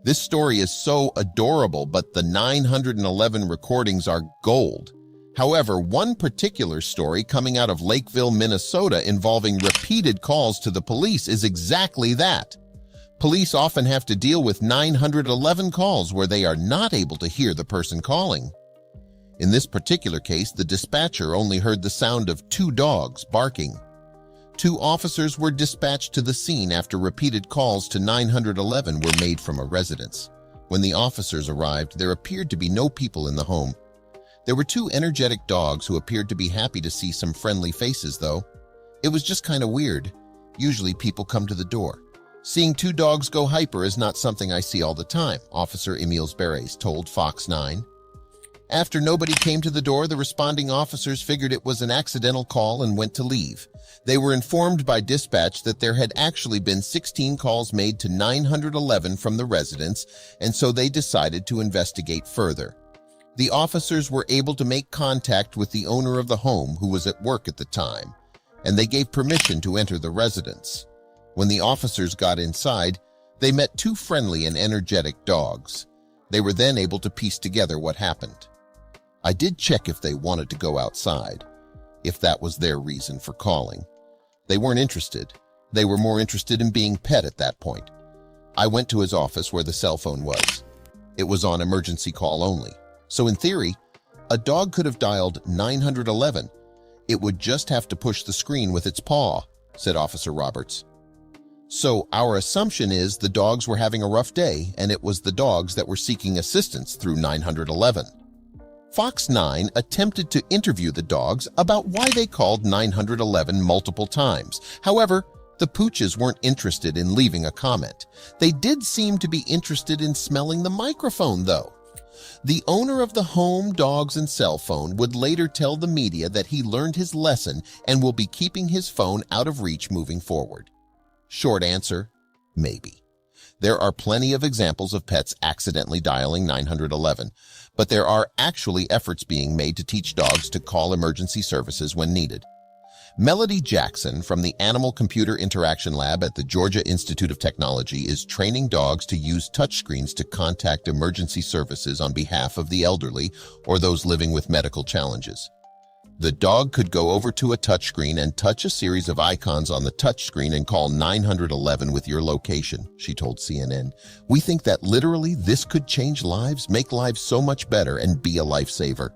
This story is so adorable, but the 911 recordings are gold. However, one particular story coming out of Lakeville, Minnesota involving repeated calls to the police is exactly that. Police often have to deal with 911 calls where they are not able to hear the person calling. In this particular case, the dispatcher only heard the sound of 2 dogs barking. 2 officers were dispatched to the scene after repeated calls to 911 were made from a residence. When the officers arrived, there appeared to be no people in the home. There were 2 energetic dogs who appeared to be happy to see some friendly faces, though. It was just kind of weird. Usually people come to the door. Seeing 2 dogs go hyper is not something I see all the time, Officer Emile Beres told Fox 9. After nobody came to the door, the responding officers figured it was an accidental call and went to leave. They were informed by dispatch that there had actually been 16 calls made to 911 from the residents, and so they decided to investigate further. The officers were able to make contact with the owner of the home, who was at work at the time, and they gave permission to enter the residence. When the officers got inside, they met 2 friendly and energetic dogs. They were then able to piece together what happened. I did check if they wanted to go outside, if that was their reason for calling. They weren't interested. They were more interested in being pet at that point. I went to his office where the cell phone was. It was on emergency call only. So in theory, a dog could have dialed 911. It would just have to push the screen with its paw, said Officer Roberts. So our assumption is the dogs were having a rough day, and it was the dogs that were seeking assistance through 911. Fox 9 attempted to interview the dogs about why they called 911 multiple times. However, the pooches weren't interested in leaving a comment. They did seem to be interested in smelling the microphone, though. The owner of the home, dogs, and cell phone would later tell the media that he learned his lesson and will be keeping his phone out of reach moving forward. Short answer, maybe. There are plenty of examples of pets accidentally dialing 911, but there are actually efforts being made to teach dogs to call emergency services when needed. Melody Jackson from the Animal Computer Interaction Lab at the Georgia Institute of Technology is training dogs to use touchscreens to contact emergency services on behalf of the elderly or those living with medical challenges. The dog could go over to a touchscreen and touch a series of icons on the touchscreen and call 911 with your location, she told CNN. We think that literally this could change lives, make lives so much better, and be a lifesaver.